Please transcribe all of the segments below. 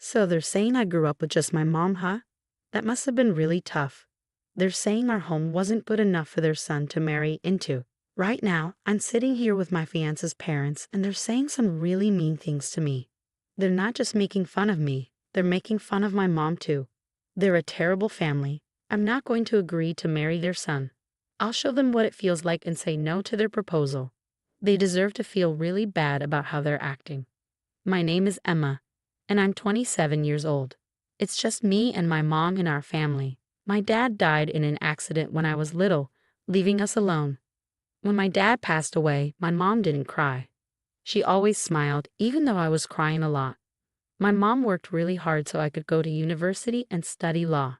So they're saying I grew up with just my mom, huh? That must have been really tough. They're saying our home wasn't good enough for their son to marry into. Right now, I'm sitting here with my fiance's parents, and they're saying some really mean things to me. They're not just making fun of me, they're making fun of my mom too. They're a terrible family. I'm not going to agree to marry their son. I'll show them what it feels like and say no to their proposal. They deserve to feel really bad about how they're acting. My name is Emma, and I'm 27 years old. It's just me and my mom in our family. My dad died in an accident when I was little, leaving us alone. When my dad passed away, my mom didn't cry. She always smiled, even though I was crying a lot. My mom worked really hard so I could go to university and study law.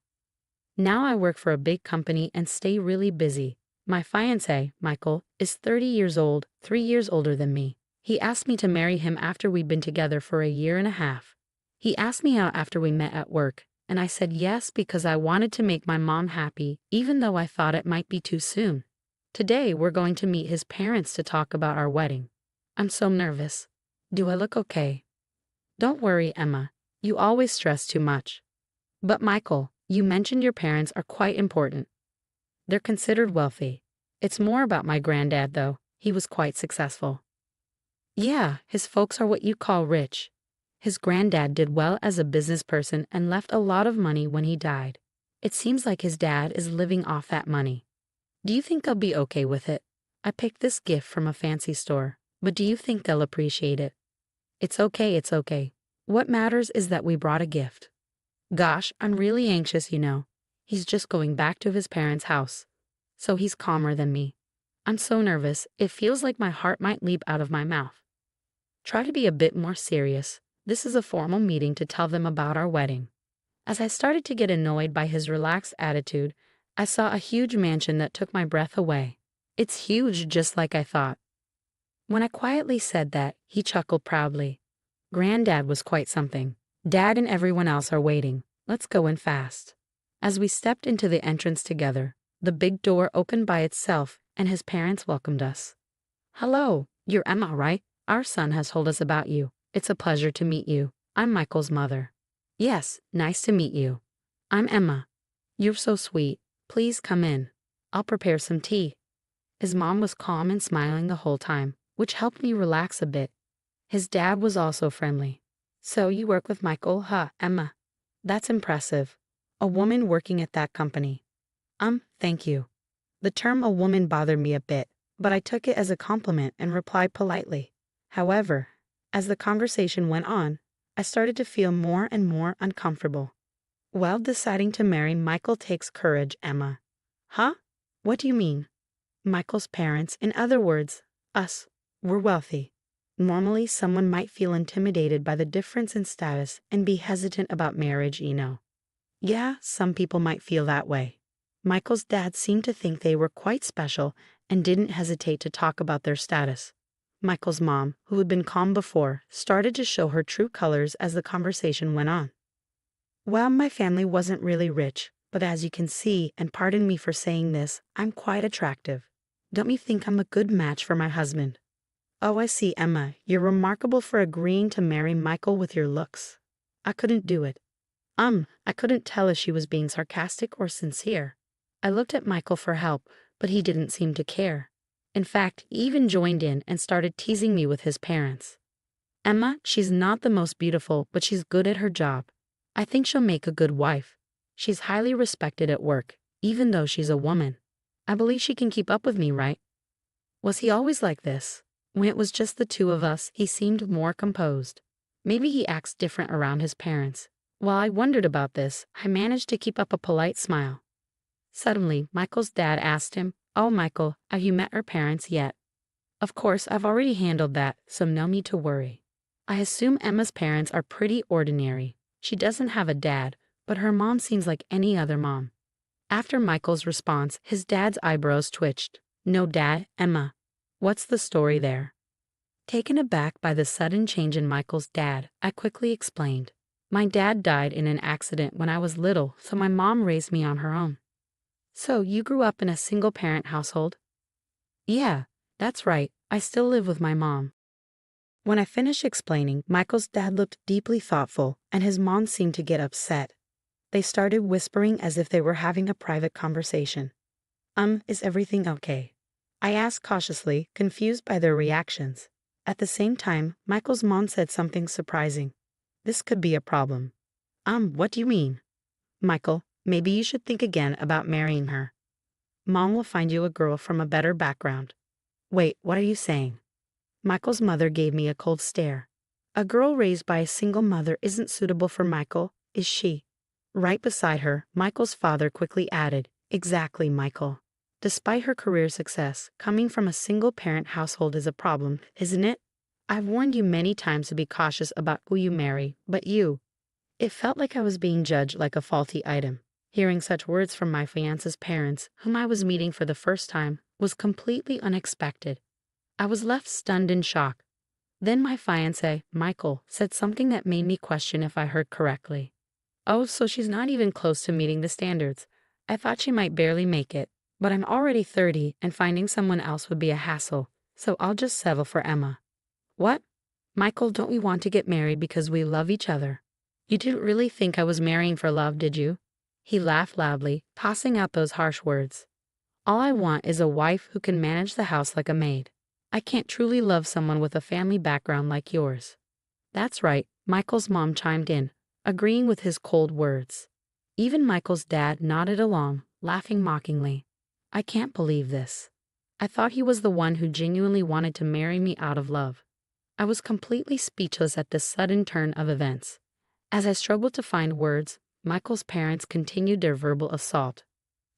Now I work for a big company and stay really busy. My fiancé, Michael, is 30 years old, 3 years older than me. He asked me to marry him after we'd been together for a year and a half. He asked me out after we met at work, and I said yes because I wanted to make my mom happy, even though I thought it might be too soon. Today we're going to meet his parents to talk about our wedding. I'm so nervous. Do I look okay? Don't worry, Emma. You always stress too much. But Michael, you mentioned your parents are quite important. They're considered wealthy. It's more about my granddad, though. He was quite successful. Yeah, his folks are what you call rich. His granddad did well as a business person and left a lot of money when he died. It seems like his dad is living off that money. Do you think they'll be okay with it? I picked this gift from a fancy store, but do you think they'll appreciate it? It's okay, it's okay. What matters is that we brought a gift. Gosh, I'm really anxious, you know. He's just going back to his parents' house. So he's calmer than me. I'm so nervous, it feels like my heart might leap out of my mouth. Try to be a bit more serious. This is a formal meeting to tell them about our wedding. As I started to get annoyed by his relaxed attitude, I saw a huge mansion that took my breath away. It's huge, just like I thought. When I quietly said that, he chuckled proudly. Granddad was quite something. Dad and everyone else are waiting. Let's go in fast. As we stepped into the entrance together, the big door opened by itself and his parents welcomed us. Hello, you're Emma, right? Our son has told us about you. It's a pleasure to meet you. I'm Michael's mother. Yes, nice to meet you. I'm Emma. You're so sweet. Please come in. I'll prepare some tea. His mom was calm and smiling the whole time, which helped me relax a bit. His dad was also friendly. So you work with Michael, huh, Emma? That's impressive. A woman working at that company. Thank you. The term a woman bothered me a bit, but I took it as a compliment and replied politely. However, as the conversation went on, I started to feel more and more uncomfortable. Well, deciding to marry Michael takes courage, Emma. Huh? What do you mean? Michael's parents, in other words, us, were wealthy. Normally, someone might feel intimidated by the difference in status and be hesitant about marriage, you know. Yeah, some people might feel that way. Michael's dad seemed to think they were quite special and didn't hesitate to talk about their status. Michael's mom, who had been calm before, started to show her true colors as the conversation went on. Well, my family wasn't really rich, but as you can see, and pardon me for saying this, I'm quite attractive. Don't you think I'm a good match for my husband? Oh, I see, Emma. You're remarkable for agreeing to marry Michael with your looks. I couldn't do it. I couldn't tell if she was being sarcastic or sincere. I looked at Michael for help, but he didn't seem to care. In fact, he even joined in and started teasing me with his parents. Emma, she's not the most beautiful, but she's good at her job. I think she'll make a good wife. She's highly respected at work, even though she's a woman. I believe she can keep up with me, right? Was he always like this? When it was just the two of us, he seemed more composed. Maybe he acts different around his parents. While I wondered about this, I managed to keep up a polite smile. Suddenly, Michael's dad asked him, "Oh, Michael, have you met her parents yet?" Of course, I've already handled that, so no need to worry. I assume Emma's parents are pretty ordinary. She doesn't have a dad, but her mom seems like any other mom. After Michael's response, his dad's eyebrows twitched. No dad, Emma. What's the story there? Taken aback by the sudden change in Michael's dad, I quickly explained. My dad died in an accident when I was little, so my mom raised me on her own. So you grew up in a single-parent household? Yeah, that's right. I still live with my mom. When I finished explaining, Michael's dad looked deeply thoughtful, and his mom seemed to get upset. They started whispering as if they were having a private conversation. Is everything okay?" I asked cautiously, confused by their reactions. At the same time, Michael's mom said something surprising. "This could be a problem." What do you mean?" "Michael, maybe you should think again about marrying her. Mom will find you a girl from a better background." "Wait, what are you saying?" Michael's mother gave me a cold stare. "A girl raised by a single mother isn't suitable for Michael, is she?" Right beside her, Michael's father quickly added, "Exactly, Michael. Despite her career success, coming from a single-parent household is a problem, isn't it? I've warned you many times to be cautious about who you marry, but you—" It felt like I was being judged like a faulty item. Hearing such words from my fiance's parents, whom I was meeting for the first time, was completely unexpected. I was left stunned in shock. Then my fiancé, Michael, said something that made me question if I heard correctly. "Oh, so she's not even close to meeting the standards. I thought she might barely make it. But I'm already 30 and finding someone else would be a hassle, so I'll just settle for Emma." "What? Michael, don't we want to get married because we love each other? You didn't really think I was marrying for love, did you?" He laughed loudly, tossing out those harsh words. "All I want is a wife who can manage the house like a maid. I can't truly love someone with a family background like yours." "That's right," Michael's mom chimed in, agreeing with his cold words. Even Michael's dad nodded along, laughing mockingly. I can't believe this. I thought he was the one who genuinely wanted to marry me out of love. I was completely speechless at this sudden turn of events. As I struggled to find words, Michael's parents continued their verbal assault.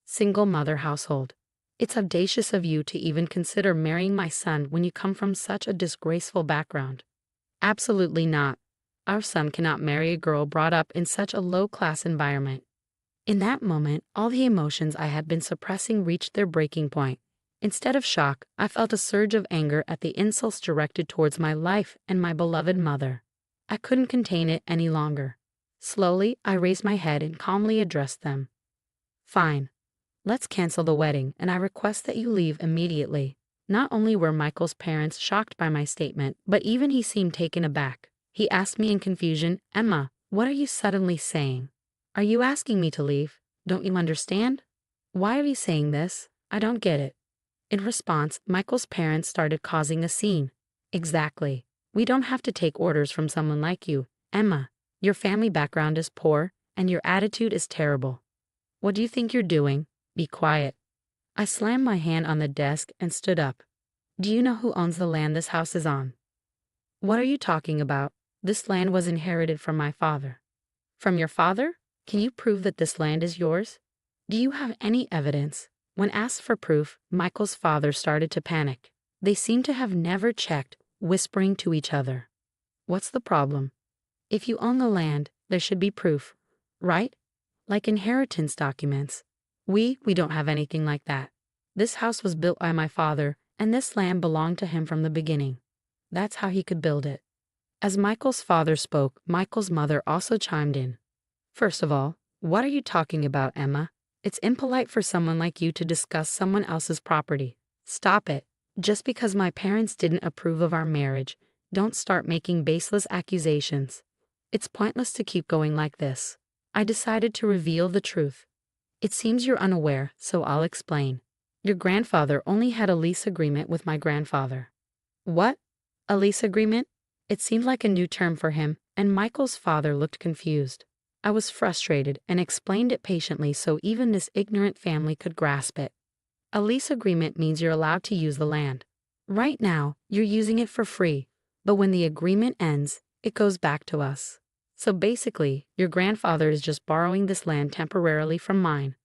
"Single mother household. It's audacious of you to even consider marrying my son when you come from such a disgraceful background." "Absolutely not. Our son cannot marry a girl brought up in such a low-class environment." In that moment, all the emotions I had been suppressing reached their breaking point. Instead of shock, I felt a surge of anger at the insults directed towards my life and my beloved mother. I couldn't contain it any longer. Slowly, I raised my head and calmly addressed them. "Fine. Let's cancel the wedding, and I request that you leave immediately." Not only were Michael's parents shocked by my statement, but even he seemed taken aback. He asked me in confusion, "Emma, what are you suddenly saying? Are you asking me to leave? Don't you understand? Why are you saying this? I don't get it." In response, Michael's parents started causing a scene. "Exactly. We don't have to take orders from someone like you, Emma. Your family background is poor, and your attitude is terrible. What do you think you're doing? Be quiet." I slammed my hand on the desk and stood up. "Do you know who owns the land this house is on?" "What are you talking about? This land was inherited from my father." "From your father? Can you prove that this land is yours? Do you have any evidence?" When asked for proof, Michael's father started to panic. They seemed to have never checked, whispering to each other. "What's the problem? If you own the land, there should be proof, right? Like inheritance documents. We don't have anything like that. This house was built by my father, and this land belonged to him from the beginning. That's how he could build it." As Michael's father spoke, Michael's mother also chimed in. "First of all, what are you talking about, Emma? It's impolite for someone like you to discuss someone else's property. Stop it. Just because my parents didn't approve of our marriage, don't start making baseless accusations. It's pointless to keep going like this." I decided to reveal the truth. "It seems you're unaware, so I'll explain. Your grandfather only had a lease agreement with my grandfather." "What? A lease agreement?" It seemed like a new term for him, and Michael's father looked confused. I was frustrated and explained it patiently so even this ignorant family could grasp it. "A lease agreement means you're allowed to use the land. Right now, you're using it for free, but when the agreement ends, it goes back to us. So basically, your grandfather is just borrowing this land temporarily from mine."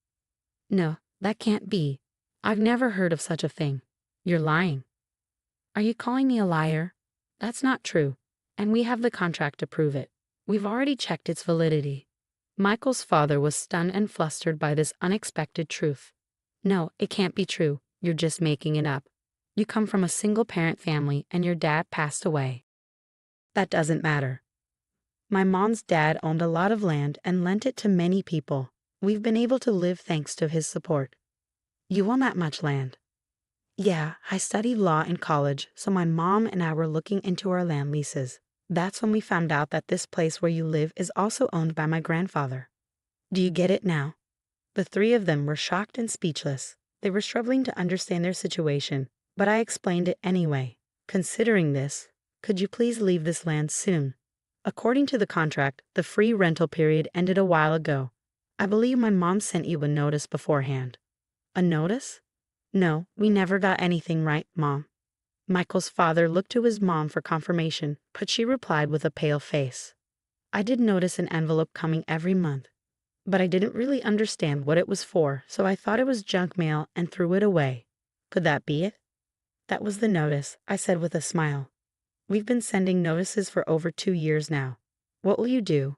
"No, that can't be. I've never heard of such a thing. You're lying." "Are you calling me a liar? That's not true, and we have the contract to prove it. We've already checked its validity." Michael's father was stunned and flustered by this unexpected truth. "No, it can't be true. You're just making it up. You come from a single-parent family and your dad passed away." "That doesn't matter. My mom's dad owned a lot of land and lent it to many people. We've been able to live thanks to his support." "You own that much land?" Yeah, I studied law in college, so my mom and I were looking into our land leases. That's when we found out that this place where you live is also owned by my grandfather. Do you get it now? The three of them were shocked and speechless. They were struggling to understand their situation, but I explained it anyway. Considering this, could you please leave this land soon? According to the contract, the free rental period ended a while ago. I believe my mom sent you a notice beforehand. A notice? No, we never got anything right, Mom. Michael's father looked to his mom for confirmation, but she replied with a pale face. I did notice an envelope coming every month, but I didn't really understand what it was for, so I thought it was junk mail and threw it away. Could that be it? That was the notice, I said with a smile. We've been sending notices for over 2 years now. What will you do?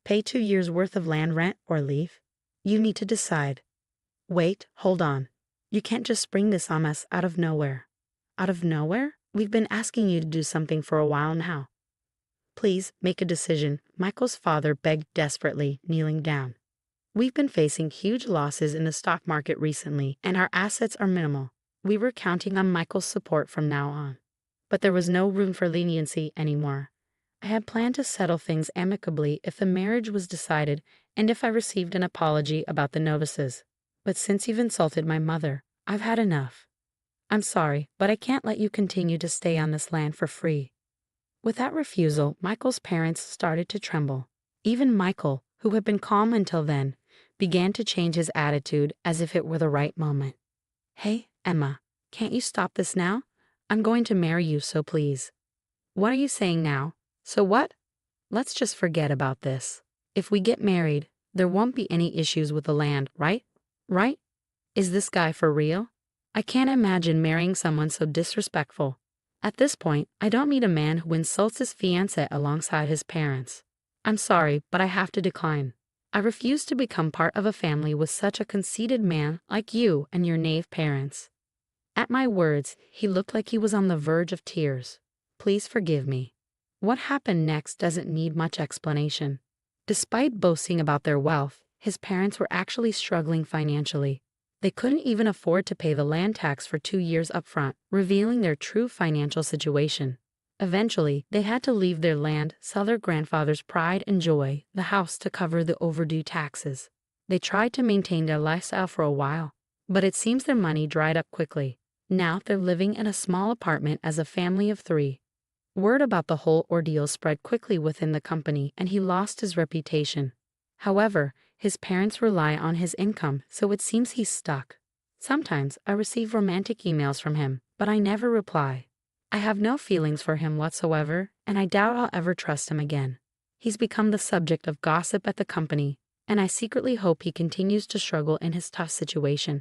Pay 2 years worth of land rent or leave? You need to decide. Wait, hold on. You can't just spring this on us out of nowhere. Out of nowhere? We've been asking you to do something for a while now. Please make a decision, Michael's father begged desperately, kneeling down. We've been facing huge losses in the stock market recently, and our assets are minimal. We were counting on Michael's support from now on. But there was no room for leniency anymore. I had planned to settle things amicably if the marriage was decided and if I received an apology about the notices. But since you've insulted my mother, I've had enough. I'm sorry, but I can't let you continue to stay on this land for free. With that refusal, Michael's parents started to tremble. Even Michael, who had been calm until then, began to change his attitude as if it were the right moment. Hey, Emma, can't you stop this now? I'm going to marry you, so please. What are you saying now? So what? Let's just forget about this. If we get married, there won't be any issues with the land, right? Right? Is this guy for real? I can't imagine marrying someone so disrespectful. At this point, I don't need a man who insults his fiancé alongside his parents. I'm sorry, but I have to decline. I refuse to become part of a family with such a conceited man like you and your knave parents. At my words, he looked like he was on the verge of tears. Please forgive me. What happened next doesn't need much explanation. Despite boasting about their wealth, his parents were actually struggling financially. They couldn't even afford to pay the land tax for 2 years upfront, revealing their true financial situation. Eventually, they had to leave their land, sell their grandfather's pride and joy, the house, to cover the overdue taxes. They tried to maintain their lifestyle for a while, but it seems their money dried up quickly. Now they're living in a small apartment as a family of 3. Word about the whole ordeal spread quickly within the company, and he lost his reputation. However, his parents rely on his income, so it seems he's stuck. Sometimes I receive romantic emails from him, but I never reply. I have no feelings for him whatsoever, and I doubt I'll ever trust him again. He's become the subject of gossip at the company, and I secretly hope he continues to struggle in his tough situation.